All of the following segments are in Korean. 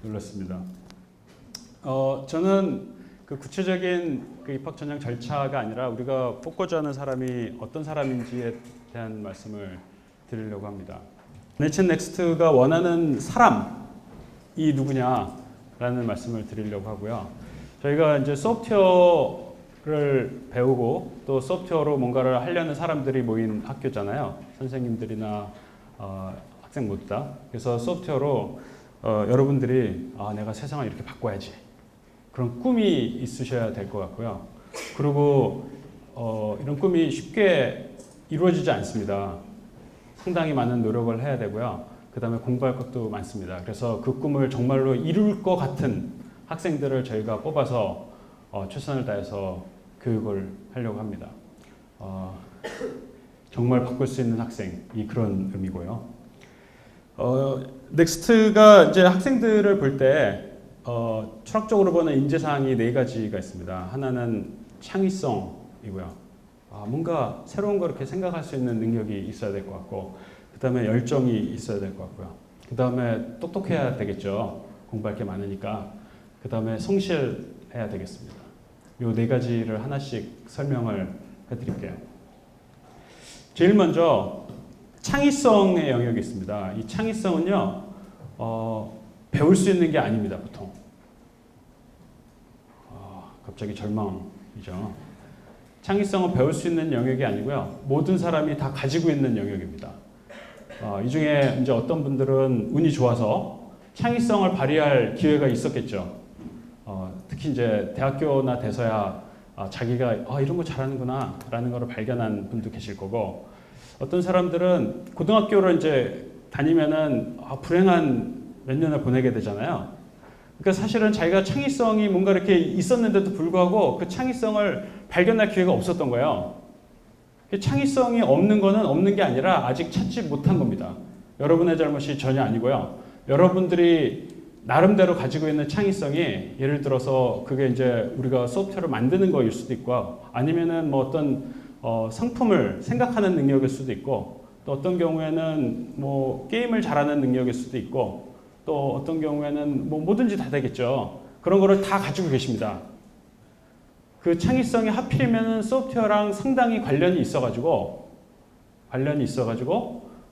눌렀습니다. 저는 그 구체적인 그 입학 전형 절차가 아니라 우리가 뽑고자 하는 사람이 어떤 사람인지에 대한 말씀을 드리려고 합니다. NHN 넥스트가 원하는 사람이 누구냐라는 말씀을 드리려고 하고요. 저희가 이제 소프트웨어를 배우고 또 소프트웨어로 뭔가를 하려는 사람들이 모인 학교잖아요. 선생님들이나 학생 모두 다. 그래서 소프트웨어로 여러분들이 내가 세상을 이렇게 바꿔야지. 그런 꿈이 있으셔야 될 것 같고요. 그리고 이런 꿈이 쉽게 이루어지지 않습니다. 상당히 많은 노력을 해야 되고요. 그 다음에 공부할 것도 많습니다. 그래서 그 꿈을 정말로 이룰 것 같은 학생들을 저희가 뽑아서 최선을 다해서 교육을 하려고 합니다. 정말 바꿀 수 있는 학생이 그런 의미고요. 넥스트가 이제 학생들을 볼 때 철학적으로 보는 인재사항이 4가지가 있습니다. 하나는 창의성이고요. 뭔가 새로운 거 이렇게 생각할 수 있는 능력이 있어야 될 것 같고, 그 다음에 열정이 있어야 될 것 같고요. 그 다음에 똑똑해야 되겠죠. 공부할 게 많으니까. 그 다음에 성실해야 되겠습니다. 이 4가지를 하나씩 설명을 해드릴게요. 제일 먼저 창의성의 영역이 있습니다. 이 창의성은요, 배울 수 있는 게 아닙니다, 보통. 갑자기 절망이죠. 창의성은 배울 수 있는 영역이 아니고요, 모든 사람이 다 가지고 있는 영역입니다. 이 중에 이제 어떤 분들은 운이 좋아서 창의성을 발휘할 기회가 있었겠죠. 특히 이제 대학교나 돼서야 자기가 이런 거 잘하는구나 라는 걸 발견한 분도 계실 거고, 어떤 사람들은 고등학교를 이제 다니면은 불행한 몇 년을 보내게 되잖아요. 그러니까 사실은 자기가 창의성이 뭔가 이렇게 있었는데도 불구하고 그 창의성을 발견할 기회가 없었던 거예요. 창의성이 없는 거는 없는 게 아니라 아직 찾지 못한 겁니다. 여러분의 잘못이 전혀 아니고요. 여러분들이 나름대로 가지고 있는 창의성이, 예를 들어서 그게 이제 우리가 소프트웨어를 만드는 거일 수도 있고, 아니면은 뭐 어떤 상품을 생각하는 능력일 수도 있고, 또 어떤 경우에는 뭐 게임을 잘하는 능력일 수도 있고, 또 어떤 경우에는 뭐 뭐든지 다 되겠죠. 그런 거를 다 가지고 계십니다. 그 창의성이 하필이면 소프트웨어랑 상당히 관련이 있어가지고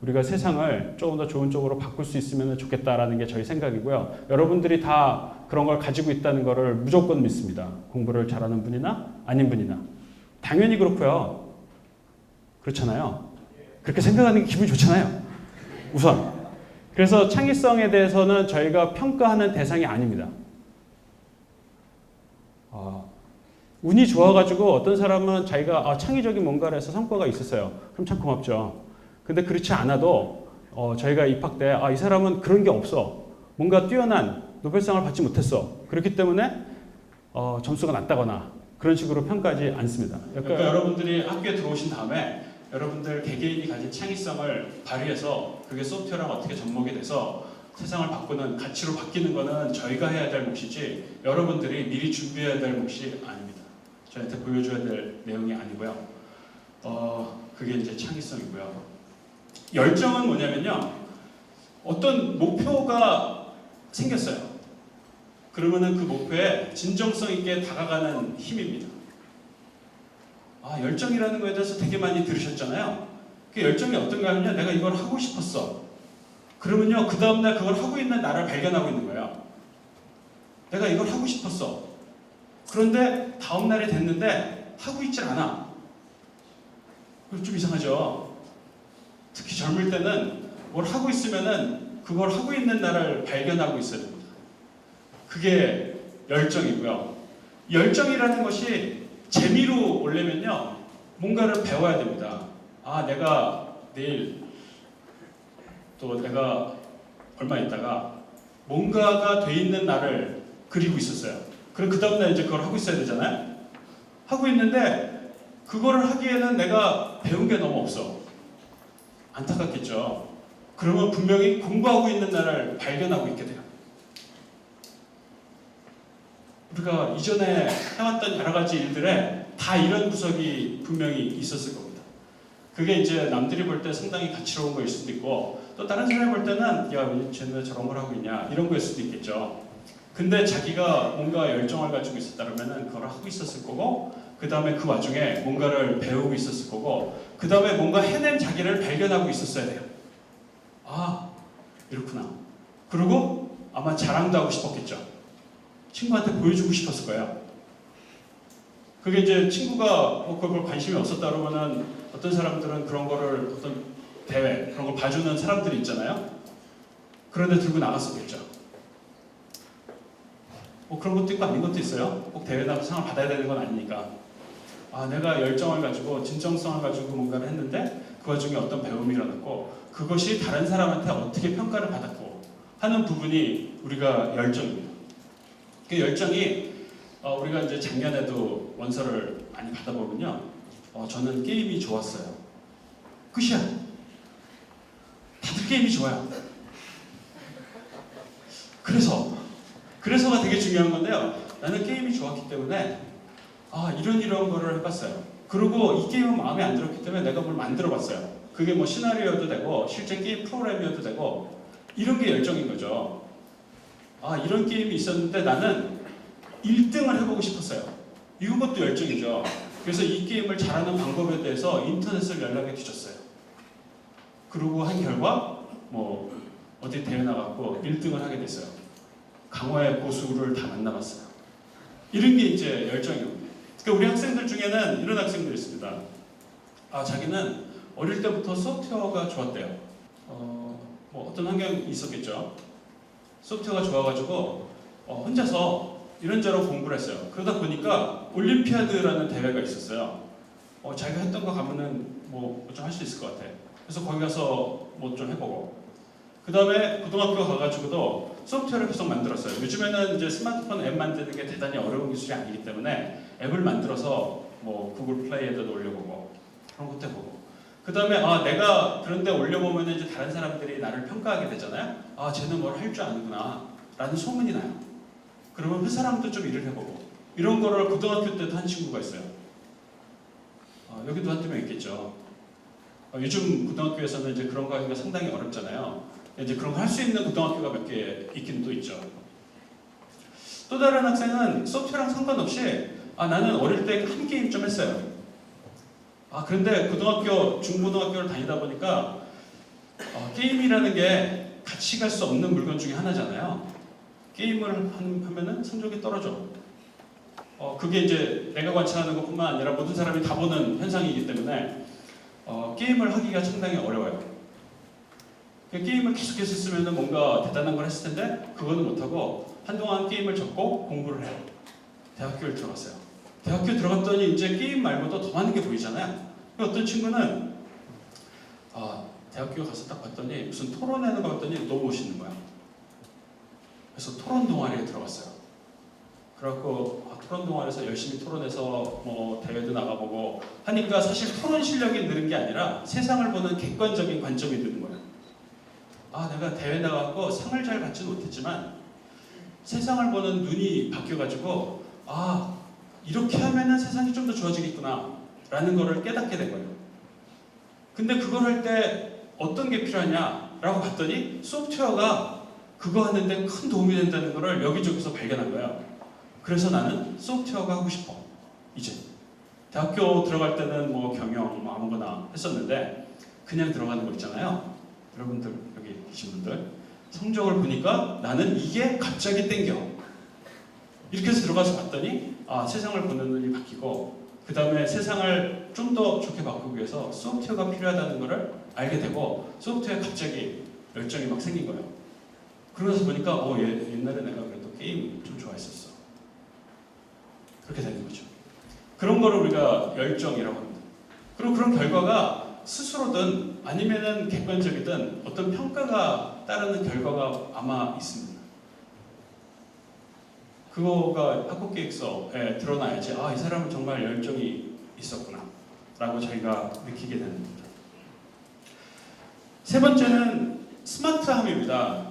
우리가 세상을 조금 더 좋은 쪽으로 바꿀 수 있으면 좋겠다라는 게 저희 생각이고요. 여러분들이 다 그런 걸 가지고 있다는 거를 무조건 믿습니다. 공부를 잘하는 분이나 아닌 분이나. 당연히 그렇고요. 그렇잖아요. 그렇게 생각하는 게 기분이 좋잖아요. 우선. 그래서 창의성에 대해서는 저희가 평가하는 대상이 아닙니다. 운이 좋아가지고 어떤 사람은 자기가 창의적인 뭔가를 해서 성과가 있었어요. 그럼 참 고맙죠. 근데 그렇지 않아도 저희가 입학 때 이 사람은 그런 게 없어. 뭔가 뛰어난 노벨상을 받지 못했어. 그렇기 때문에 점수가 낮다거나 그런 식으로 평가하지 않습니다. 그러니까 여러분들이 학교에 들어오신 다음에 여러분들 개개인이 가진 창의성을 발휘해서 그게 소프트웨어랑 어떻게 접목이 돼서 세상을 바꾸는 가치로 바뀌는 거는 저희가 해야 될 몫이지 여러분들이 미리 준비해야 될 몫이 아닙니다. 저희한테 보여줘야 될 내용이 아니고요. 그게 이제 창의성이고요. 열정은 뭐냐면요, 어떤 목표가 생겼어요. 그러면은 그 목표에 진정성 있게 다가가는 힘입니다. 열정이라는 거에 대해서 되게 많이 들으셨잖아요. 그 열정이 어떤가 하면요, 내가 이걸 하고 싶었어. 그러면요, 그 다음날 그걸 하고 있는 나를 발견하고 있는 거예요. 내가 이걸 하고 싶었어. 그런데 다음날이 됐는데 하고 있질 않아. 그럼 좀 이상하죠. 특히 젊을 때는 뭘 하고 있으면은 그걸 하고 있는 나를 발견하고 있어야 됩니다. 그게 열정이고요. 열정이라는 것이 재미로 오려면요, 뭔가를 배워야 됩니다. 내가 내일 또 내가 얼마 있다가 뭔가가 돼 있는 나를 그리고 있었어요. 그럼 그 다음날 이제 그걸 하고 있어야 되잖아요. 하고 있는데 그거를 하기에는 내가 배운 게 너무 없어. 안타깝겠죠. 그러면 분명히 공부하고 있는 나를 발견하고 있게 돼요. 우리가 이전에 해왔던 여러 가지 일들에 다 이런 구석이 분명히 있었을 겁니다. 그게 이제 남들이 볼 때 상당히 가치로운 거일 수도 있고, 또 다른 사람이 볼 때는 야, 왜 쟤는 저런 걸 하고 있냐 이런 거일 수도 있겠죠. 근데 자기가 뭔가 열정을 가지고 있었다면은 그걸 하고 있었을 거고, 그 다음에 그 와중에 뭔가를 배우고 있었을 거고, 그 다음에 뭔가 해낸 자기를 발견하고 있었어야 돼요. 아, 이렇구나. 그리고 아마 자랑도 하고 싶었겠죠. 친구한테 보여주고 싶었을 거예요. 그게 이제 친구가 그걸 관심이 없었다 그러면은 어떤 사람들은 그런 거를 어떤 대회, 그런 걸 봐주는 사람들이 있잖아요. 그런데 들고 나갔었겠죠. 뭐 그런 것도 있고 아닌 것도 있어요. 꼭 대회 나가서 상을 받아야 되는 건 아니니까. 아, 내가 열정을 가지고 진정성을 가지고 뭔가를 했는데 그 와중에 어떤 배움이 일어났고 그것이 다른 사람한테 어떻게 평가를 받았고 하는 부분이 우리가 열정입니다. 그 열정이 우리가 이제 작년에도 원서를 많이 받아보면요, 저는 게임이 좋았어요. 끝이야. 다들 게임이 좋아요. 그래서가 되게 중요한 건데요. 나는 게임이 좋았기 때문에 이런 거를 해봤어요. 그리고 이 게임은 마음에 안 들었기 때문에 내가 뭘 만들어봤어요. 그게 뭐 시나리오여도 되고 실제 게임 프로그램이어도 되고 이런 게 열정인 거죠. 이런 게임이 있었는데 나는 1등을 해보고 싶었어요. 이것도 열정이죠. 그래서 이 게임을 잘하는 방법에 대해서 인터넷을 연락해 뒤졌어요. 그러고 한 결과 뭐 어디 대회 나갔고 1등을 하게 됐어요. 강화의 고수를 다 만나봤어요. 이런 게 이제 열정이에요. 그러니까 우리 학생들 중에는 이런 학생들이 있습니다. 자기는 어릴 때부터 소프트웨어가 좋았대요. 뭐 어떤 환경이 있었겠죠. 소프트웨어가 좋아가지고 혼자서 이런저런 공부를 했어요. 그러다 보니까 올림피아드라는 대회가 있었어요. 자기가 했던 거 가면은 뭐 좀 할 수 있을 것 같아. 그래서 거기 가서 뭐 좀 해보고. 그 다음에 고등학교 가가지고도 소프트웨어를 계속 만들었어요. 요즘에는 이제 스마트폰 앱 만드는 게 대단히 어려운 기술이 아니기 때문에 앱을 만들어서 뭐 구글 플레이에도 올려보고 그런 것도 해보고. 그 다음에 내가 그런데 올려보면 이제 다른 사람들이 나를 평가하게 되잖아요. 쟤는 뭘 할 줄 아는구나 라는 소문이 나요. 그러면 그 사람도 좀 일을 해보고. 이런 거를 고등학교 때도 한 친구가 있어요. 여기도 한두 명 있겠죠. 요즘 고등학교에서는 이제 그런 거 하기가 상당히 어렵잖아요. 이제 그런 거 할 수 있는 고등학교가 몇 개 있긴 또 있죠. 또 다른 학생은 소프트웨어랑 상관없이 나는 어릴 때 한 게임 좀 했어요. 그런데 고등학교, 중고등학교를 다니다 보니까 게임이라는 게 같이 갈 수 없는 물건 중에 하나잖아요. 게임을 하면은 성적이 떨어져. 그게 이제 내가 관찰하는 것뿐만 아니라 모든 사람이 다 보는 현상이기 때문에 게임을 하기가 상당히 어려워요. 게임을 계속해서 쓰면 뭔가 대단한 걸 했을 텐데 그거는 못하고 한동안 게임을 접고 공부를 해요. 대학교를 들어갔어요. 대학교 들어갔더니 이제 게임 말고도 더 많은 게 보이잖아요. 어떤 친구는 대학교 가서 딱 봤더니 무슨 토론하는 거 봤더니 너무 멋있는 거야. 그래서 토론 동아리에 들어갔어요. 그래갖고 토론 동아리에서 열심히 토론해서 뭐 대회도 나가보고 하니까 사실 토론 실력이 느는 게 아니라 세상을 보는 객관적인 관점이 느는 거예요. 내가 대회 나가고 상을 잘 받지는 못했지만 세상을 보는 눈이 바뀌어가지고 이렇게 하면은 세상이 좀 더 좋아지겠구나 라는 거를 깨닫게 된 거예요. 근데 그걸 할 때 어떤 게 필요하냐라고 봤더니 소프트웨어가 그거 하는데 큰 도움이 된다는 거를 여기저기서 발견한 거예요. 그래서 나는 소프트웨어가 하고 싶어. 이제 대학교 들어갈 때는 뭐 경영 뭐 아무거나 했었는데 그냥 들어가는 거 있잖아요. 여러분들 여기 계신 분들 성적을 보니까 나는 이게 갑자기 땡겨. 이렇게 해서 들어가서 봤더니 세상을 보는 눈이 바뀌고 그 다음에 세상을 좀 더 좋게 바꾸기 위해서 소프트웨어가 필요하다는 것을 알게 되고 소프트웨어에 갑자기 열정이 막 생긴 거예요. 그러면서 보니까 옛날에 내가 그래도 게임 좀 좋아했었어. 그렇게 되는 거죠. 그런 거를 우리가 열정이라고 합니다. 그리고 그런 결과가 스스로든 아니면은 객관적이든 어떤 평가가 따르는 결과가 아마 있습니다. 그거가 학업계획서에 드러나야지 이 사람은 정말 열정이 있었구나 라고 저희가 느끼게 되는 겁니다. 세 번째는 스마트함입니다.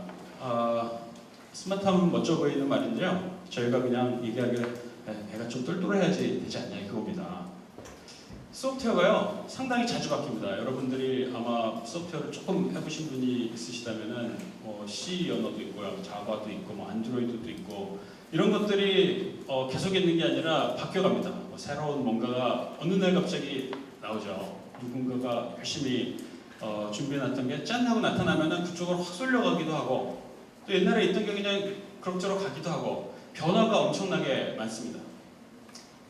스마트함은 멋져 보이는 말인데요. 저희가 그냥 얘기하기를 애가 좀 똘똘해야지 되지 않냐 그겁니다. 소프트웨어가요 상당히 자주 바뀝니다. 여러분들이 아마 소프트웨어를 조금 해보신 분이 있으시다면은 C 언어도 있고요, 자바도 있고, 안드로이드도 있고 이런 것들이 계속 있는 게 아니라 바뀌어갑니다. 새로운 뭔가가 어느 날 갑자기 나오죠. 누군가가 열심히 준비해놨던 게 짠 하고 나타나면은 그쪽으로 확 쏠려가기도 하고 또 옛날에 있던 게 그냥 그럭저럭 가기도 하고 변화가 엄청나게 많습니다.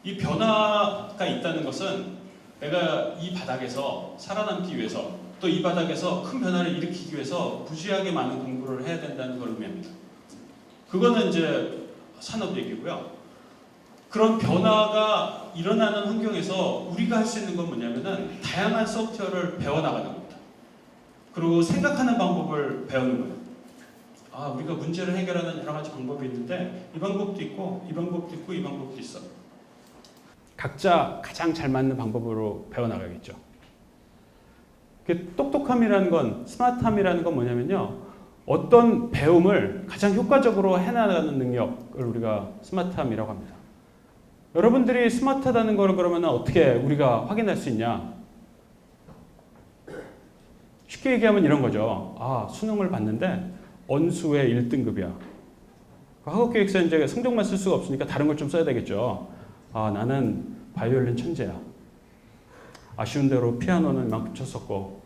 이 변화가 있다는 것은 내가 이 바닥에서 살아남기 위해서 또 이 바닥에서 큰 변화를 일으키기 위해서 무지하게 많은 공부를 해야 된다는 걸 의미합니다. 그거는 이제 산업 얘기고요. 그런 변화가 일어나는 환경에서 우리가 할 수 있는 건 뭐냐면은 다양한 소프트웨어를 배워나가는 겁니다. 그리고 생각하는 방법을 배우는 거예요. 우리가 문제를 해결하는 여러 가지 방법이 있는데 이 방법도 있고 이 방법도 있고 이 방법도 있어. 각자 가장 잘 맞는 방법으로 배워나가겠죠. 똑똑함이라는 건, 스마트함이라는 건 뭐냐면요. 어떤 배움을 가장 효과적으로 해나가는 능력을 우리가 스마트함이라고 합니다. 여러분들이 스마트하다는 걸 그러면 어떻게 우리가 확인할 수 있냐? 쉽게 얘기하면 이런 거죠. 수능을 봤는데 언수의 1등급이야. 학업기획서 이제 성적만 쓸 수가 없으니까 다른 걸 좀 써야 되겠죠. 나는 바이올린 천재야. 아쉬운 대로 피아노는 이만큼 쳤었고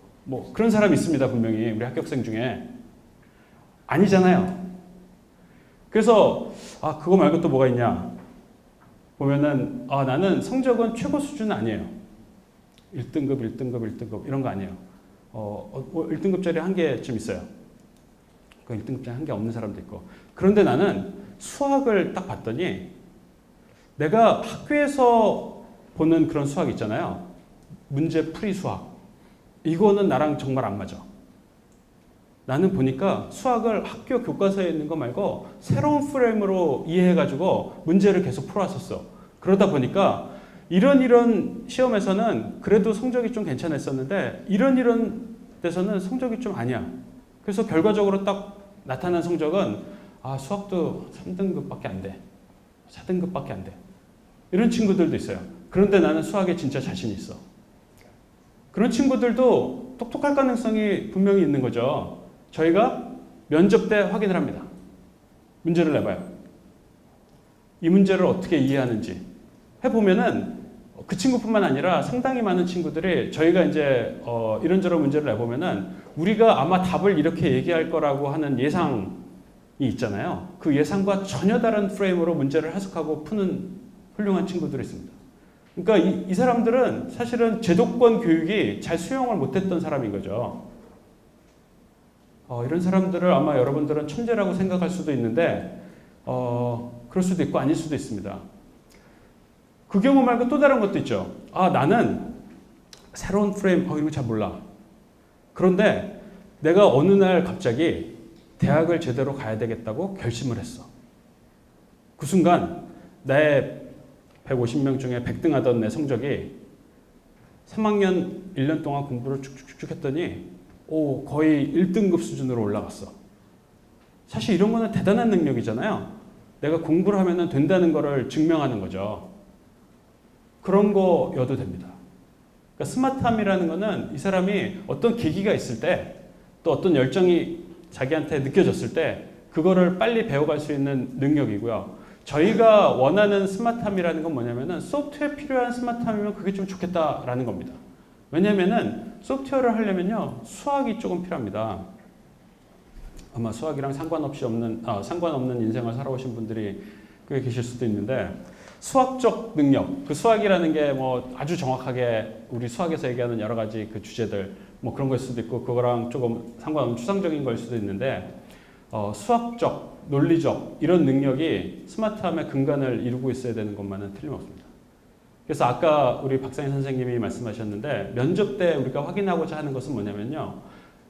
그런 사람이 있습니다. 분명히 우리 합격생 중에. 아니잖아요. 그래서 그거 말고 또 뭐가 있냐 보면은 나는 성적은 최고 수준은 아니에요. 1등급, 1등급, 1등급 이런 거 아니에요. 1등급짜리 한 개쯤 있어요. 그 1등급짜리 한 개 없는 사람도 있고. 그런데 나는 수학을 딱 봤더니 내가 학교에서 보는 그런 수학 있잖아요. 문제 풀이 수학. 이거는 나랑 정말 안 맞아. 나는 보니까 수학을 학교 교과서에 있는 거 말고 새로운 프레임으로 이해해가지고 문제를 계속 풀어왔었어. 그러다 보니까 이런 시험에서는 그래도 성적이 좀 괜찮았었는데 이런 데서는 성적이 좀 아니야. 그래서 결과적으로 딱 나타난 성적은 수학도 3등급밖에 안 돼. 4등급밖에 안 돼. 이런 친구들도 있어요. 그런데 나는 수학에 진짜 자신 있어. 그런 친구들도 똑똑할 가능성이 분명히 있는 거죠. 저희가 면접 때 확인을 합니다. 문제를 내봐요. 이 문제를 어떻게 이해하는지 해보면은 그 친구뿐만 아니라 상당히 많은 친구들이 저희가 이제 이런저런 문제를 내보면은 우리가 아마 답을 이렇게 얘기할 거라고 하는 예상이 있잖아요. 그 예상과 전혀 다른 프레임으로 문제를 해석하고 푸는 훌륭한 친구들이 있습니다. 그러니까 이 사람들은 사실은 제도권 교육이 잘 수용을 못했던 사람인 거죠. 이런 사람들을 아마 여러분들은 천재라고 생각할 수도 있는데 그럴 수도 있고 아닐 수도 있습니다. 그 경우 말고 또 다른 것도 있죠. 나는 새로운 프레임 이런 거 잘 몰라. 그런데 내가 어느 날 갑자기 대학을 제대로 가야 되겠다고 결심을 했어. 그 순간 내 150명 중에 100등 하던 내 성적이 3학년 1년 동안 공부를 쭉쭉쭉 했더니 거의 1등급 수준으로 올라갔어. 사실 이런 거는 대단한 능력이잖아요. 내가 공부를 하면 된다는 거를 증명하는 거죠. 그런 거여도 됩니다. 그러니까 스마트함이라는 거는 이 사람이 어떤 계기가 있을 때 또 어떤 열정이 자기한테 느껴졌을 때 그거를 빨리 배워갈 수 있는 능력이고요. 저희가 원하는 스마트함이라는 건 뭐냐면은 소프트웨어에 필요한 스마트함이면 그게 좀 좋겠다라는 겁니다. 왜냐면은 소프트웨어를 하려면요 수학이 조금 필요합니다. 아마 수학이랑 상관없는 인생을 살아오신 분들이 꽤 계실 수도 있는데 수학적 능력, 그 수학이라는 게 아주 정확하게 우리 수학에서 얘기하는 여러 가지 그 주제들 그런 걸 수도 있고 그거랑 조금 상관없는 추상적인 걸 수도 있는데 수학적, 논리적 이런 능력이 스마트함의 근간을 이루고 있어야 되는 것만은 틀림없습니다. 그래서 아까 우리 박상희 선생님이 말씀하셨는데 면접 때 우리가 확인하고자 하는 것은 뭐냐면요.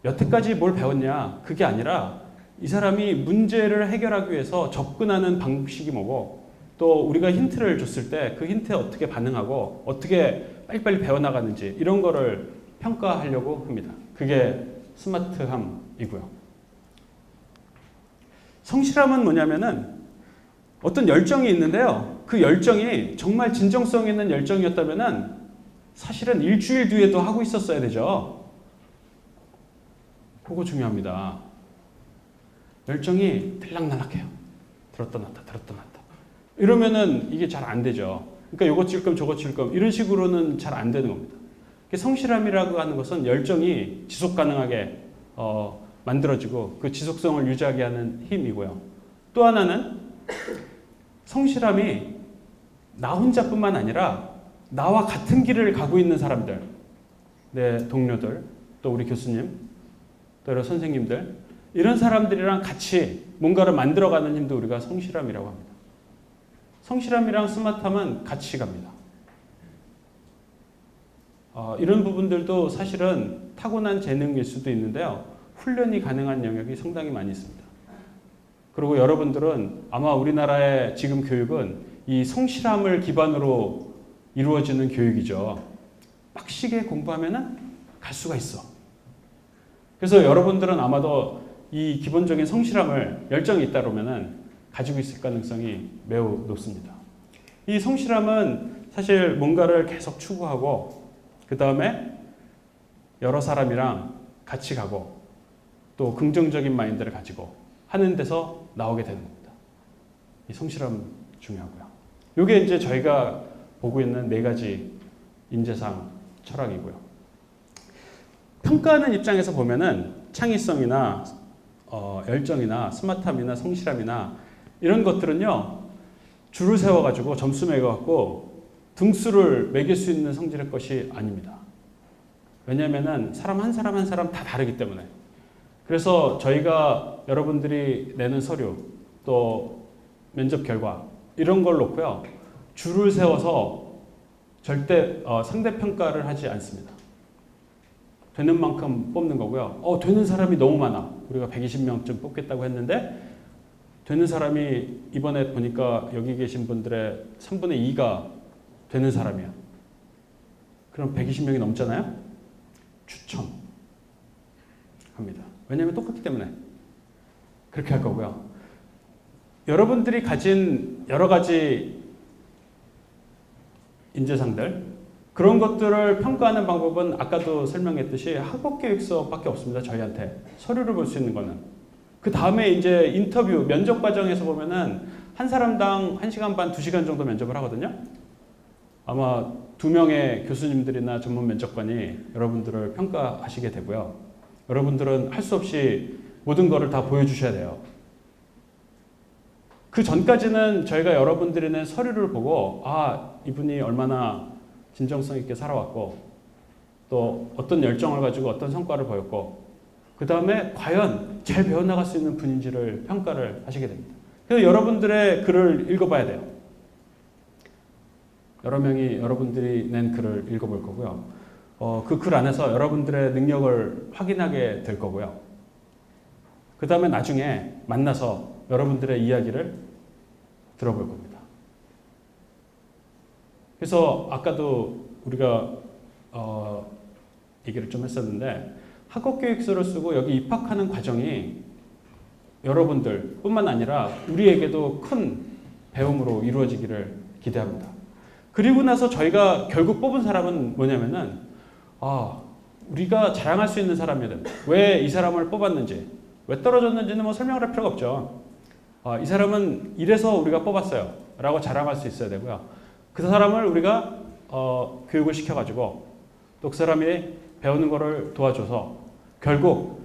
여태까지 뭘 배웠냐 그게 아니라 이 사람이 문제를 해결하기 위해서 접근하는 방식이 뭐고 또 우리가 힌트를 줬을 때 그 힌트에 어떻게 반응하고 어떻게 빨리빨리 배워나가는지 이런 거를 평가하려고 합니다. 그게 스마트함이고요. 성실함은 뭐냐면은 어떤 열정이 있는데요. 그 열정이 정말 진정성 있는 열정이었다면은 사실은 일주일 뒤에도 하고 있었어야 되죠. 그거 중요합니다. 열정이 들락날락해요. 들었다 놨다 들었다 놨다. 이러면은 이게 잘 안 되죠. 그러니까 요거 찔끔 저거 찔끔 이런 식으로는 잘 안 되는 겁니다. 성실함이라고 하는 것은 열정이 지속 가능하게 만들어지고 그 지속성을 유지하게 하는 힘이고요. 또 하나는 성실함이 나 혼자뿐만 아니라 나와 같은 길을 가고 있는 사람들, 내 동료들, 또 우리 교수님, 또 여러 선생님들, 이런 사람들이랑 같이 뭔가를 만들어가는 힘도 우리가 성실함이라고 합니다. 성실함이랑 스마트함은 같이 갑니다. 이런 부분들도 사실은 타고난 재능일 수도 있는데요. 훈련이 가능한 영역이 상당히 많이 있습니다. 그리고 여러분들은 아마 우리나라의 지금 교육은 이 성실함을 기반으로 이루어지는 교육이죠. 빡시게 공부하면은 갈 수가 있어. 그래서 여러분들은 아마도 이 기본적인 성실함을 열정이 있다 그러면은 가지고 있을 가능성이 매우 높습니다. 이 성실함은 사실 뭔가를 계속 추구하고 그 다음에 여러 사람이랑 같이 가고 또 긍정적인 마인드를 가지고 하는 데서 나오게 되는 겁니다. 이 성실함 중요하고요. 이게 이제 저희가 보고 있는 4가지 인재상 철학이고요. 평가하는 입장에서 보면은 창의성이나 열정이나 스마트함이나 성실함이나 이런 것들은요, 줄을 세워가지고 점수 매겨갖고 등수를 매길 수 있는 성질의 것이 아닙니다. 왜냐하면은 사람 한 사람 한 사람 다 다르기 때문에. 그래서 저희가 여러분들이 내는 서류 또 면접 결과 이런 걸 놓고요, 줄을 세워서 절대 상대평가를 하지 않습니다. 되는 만큼 뽑는 거고요. 되는 사람이 너무 많아. 우리가 120명쯤 뽑겠다고 했는데 되는 사람이 이번에 보니까 여기 계신 분들의 3분의 2가 되는 사람이야. 그럼 120명이 넘잖아요? 추첨합니다. 왜냐하면 똑같기 때문에 그렇게 할 거고요. 여러분들이 가진 여러 가지 인재상들, 그런 것들을 평가하는 방법은 아까도 설명했듯이 학업계획서밖에 없습니다. 저희한테 서류를 볼 수 있는 거는. 그 다음에 이제 인터뷰, 면접 과정에서 보면은 한 사람당 1시간 반, 2시간 정도 면접을 하거든요. 아마 2명의 교수님들이나 전문 면접관이 여러분들을 평가하시게 되고요. 여러분들은 할 수 없이 모든 거를 다 보여주셔야 돼요. 그 전까지는 저희가 여러분들이 낸 서류를 보고 이분이 얼마나 진정성 있게 살아왔고 또 어떤 열정을 가지고 어떤 성과를 보였고 그 다음에 과연 잘 배워나갈 수 있는 분인지를 평가를 하시게 됩니다. 그래서 여러분들의 글을 읽어봐야 돼요. 여러 명이 여러분들이 낸 글을 읽어볼 거고요. 그 글 안에서 여러분들의 능력을 확인하게 될 거고요. 그 다음에 나중에 만나서 여러분들의 이야기를 들어볼 겁니다. 그래서 아까도 우리가 얘기를 좀 했었는데 학업계획서를 쓰고 여기 입학하는 과정이 여러분들 뿐만 아니라 우리에게도 큰 배움으로 이루어지기를 기대합니다. 그리고 나서 저희가 결국 뽑은 사람은 뭐냐면은 우리가 자랑할 수 있는 사람이든 왜 이 사람을 뽑았는지 왜 떨어졌는지는 뭐 설명을 할 필요가 없죠. 이 사람은 이래서 우리가 뽑았어요 라고 자랑할 수 있어야 되고요. 그 사람을 우리가 교육을 시켜가지고 또 그 사람이 배우는 거를 도와줘서 결국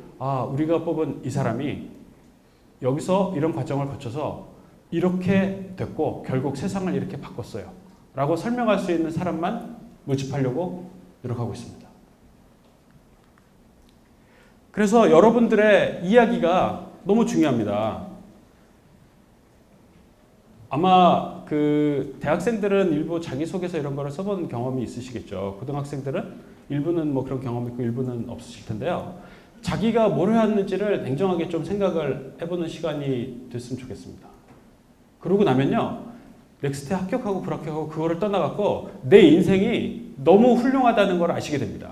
우리가 뽑은 이 사람이 여기서 이런 과정을 거쳐서 이렇게 됐고 결국 세상을 이렇게 바꿨어요 라고 설명할 수 있는 사람만 모집하려고 노력하고 있습니다. 그래서 여러분들의 이야기가 너무 중요합니다. 아마 그 대학생들은 일부 자기소개서 이런 거를 써본 경험이 있으시겠죠. 고등학생들은 일부는 뭐 그런 경험이 있고 일부는 없으실 텐데요. 자기가 뭘 해왔는지를 냉정하게 좀 생각을 해보는 시간이 됐으면 좋겠습니다. 그러고 나면요, 넥스트에 합격하고 불합격하고 그거를 떠나갖고 내 인생이 너무 훌륭하다는 걸 아시게 됩니다.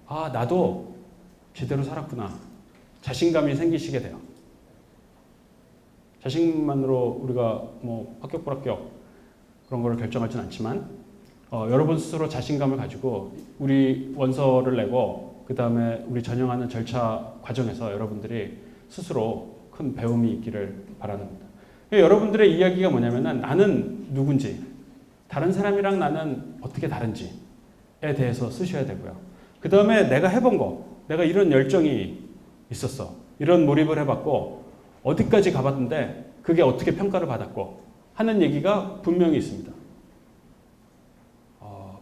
나도 제대로 살았구나. 자신감이 생기시게 돼요. 자신만으로 우리가 뭐 합격 불합격 그런 걸 결정하진 않지만 여러분 스스로 자신감을 가지고 우리 원서를 내고 그 다음에 우리 전형하는 절차 과정에서 여러분들이 스스로 큰 배움이 있기를 바랍니다. 여러분들의 이야기가 뭐냐면은 나는 누군지, 다른 사람이랑 나는 어떻게 다른지에 대해서 쓰셔야 되고요. 그 다음에 내가 해본 거, 내가 이런 열정이 있었어. 이런 몰입을 해봤고 어디까지 가봤는데 그게 어떻게 평가를 받았고 하는 얘기가 분명히 있습니다.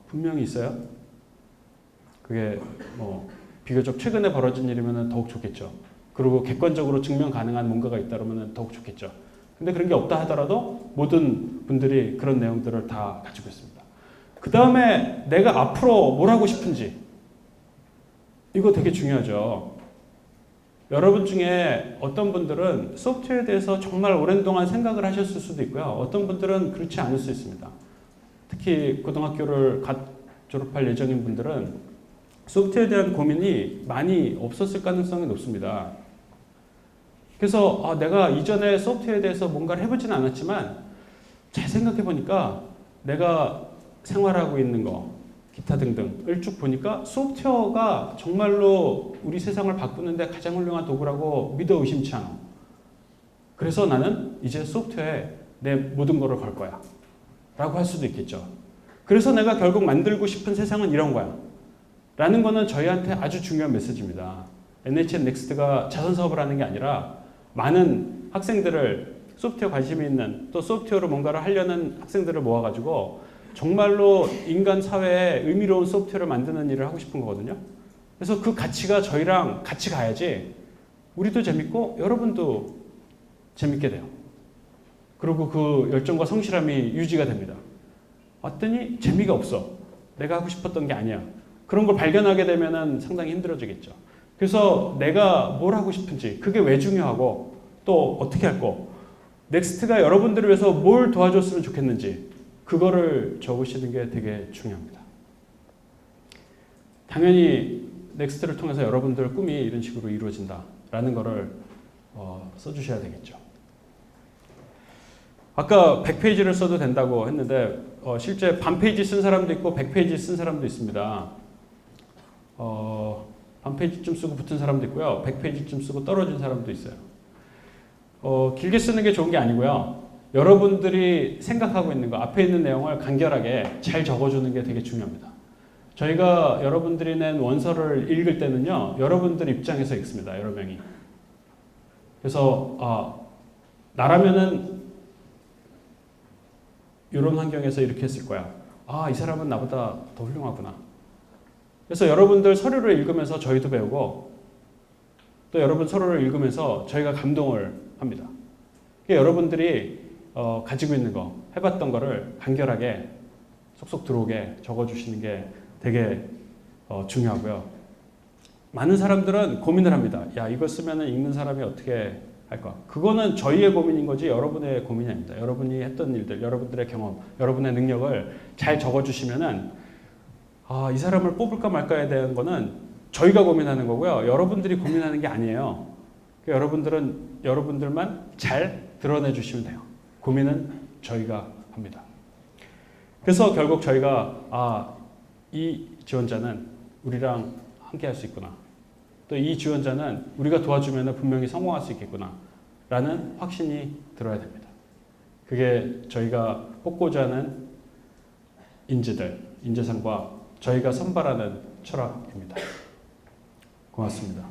분명히 있어요. 그게 뭐 비교적 최근에 벌어진 일이면 더욱 좋겠죠. 그리고 객관적으로 증명 가능한 뭔가가 있다면 더욱 좋겠죠. 근데 그런 게 없다 하더라도 모든 분들이 그런 내용들을 다 가지고 있습니다. 그 다음에 내가 앞으로 뭘 하고 싶은지, 이거 되게 중요하죠. 여러분 중에 어떤 분들은 소프트웨어에 대해서 정말 오랜 동안 생각을 하셨을 수도 있고요. 어떤 분들은 그렇지 않을 수 있습니다. 특히 고등학교를 갓 졸업할 예정인 분들은 소프트웨어에 대한 고민이 많이 없었을 가능성이 높습니다. 그래서 내가 이전에 소프트웨어에 대해서 뭔가를 해보지는 않았지만 잘 생각해 보니까 내가 생활하고 있는 거, 기타 등등을 쭉 보니까 소프트웨어가 정말로 우리 세상을 바꾸는데 가장 훌륭한 도구라고 믿어 의심치 않아. 그래서 나는 이제 소프트웨어에 내 모든 거를 걸 거야 라고 할 수도 있겠죠. 그래서 내가 결국 만들고 싶은 세상은 이런 거야 라는 거는 저희한테 아주 중요한 메시지입니다. NHN 넥스트가 자선 사업을 하는 게 아니라 많은 학생들을, 소프트웨어 관심이 있는, 또 소프트웨어로 뭔가를 하려는 학생들을 모아가지고 정말로 인간 사회에 의미로운 소프트웨어를 만드는 일을 하고 싶은 거거든요. 그래서 그 가치가 저희랑 같이 가야지 우리도 재밌고 여러분도 재밌게 돼요. 그리고 그 열정과 성실함이 유지가 됩니다. 왔더니 재미가 없어. 내가 하고 싶었던 게 아니야. 그런 걸 발견하게 되면 상당히 힘들어지겠죠. 그래서 내가 뭘 하고 싶은지, 그게 왜 중요하고 또 어떻게 할 거, 넥스트가 여러분들을 위해서 뭘 도와줬으면 좋겠는지 그거를 적으시는 게 되게 중요합니다. 당연히 넥스트를 통해서 여러분들 꿈이 이런 식으로 이루어진다라는 거를 써주셔야 되겠죠. 아까 100페이지를 써도 된다고 했는데 실제 반 페이지 쓴 사람도 있고 100페이지 쓴 사람도 있습니다. 반 페이지쯤 쓰고 붙은 사람도 있고요. 100페이지쯤 쓰고 떨어진 사람도 있어요. 길게 쓰는 게 좋은 게 아니고요. 여러분들이 생각하고 있는 거, 앞에 있는 내용을 간결하게 잘 적어주는 게 되게 중요합니다. 저희가 여러분들이 낸 원서를 읽을 때는요. 여러분들 입장에서 읽습니다. 여러 명이. 그래서 나라면은 이런 환경에서 이렇게 했을 거야. 이 사람은 나보다 더 훌륭하구나. 그래서 여러분들 서류를 읽으면서 저희도 배우고 또 여러분 서류를 읽으면서 저희가 감동을 합니다. 여러분들이 가지고 있는 거, 해봤던 거를 간결하게 쏙쏙 들어오게 적어주시는 게 되게 중요하고요. 많은 사람들은 고민을 합니다. 야, 이거 쓰면 읽는 사람이 어떻게 할까? 그거는 저희의 고민인 거지 여러분의 고민이 아닙니다. 여러분이 했던 일들, 여러분들의 경험, 여러분의 능력을 잘 적어주시면은 이 사람을 뽑을까 말까에 대한 거는 저희가 고민하는 거고요. 여러분들이 고민하는 게 아니에요. 여러분들은 여러분들만 잘 드러내 주시면 돼요. 고민은 저희가 합니다. 그래서 결국 저희가 이 지원자는 우리랑 함께 할 수 있구나. 또 이 지원자는 우리가 도와주면 분명히 성공할 수 있겠구나 라는 확신이 들어야 됩니다. 그게 저희가 뽑고자 하는 인재상과 저희가 선발하는 철학입니다. 고맙습니다.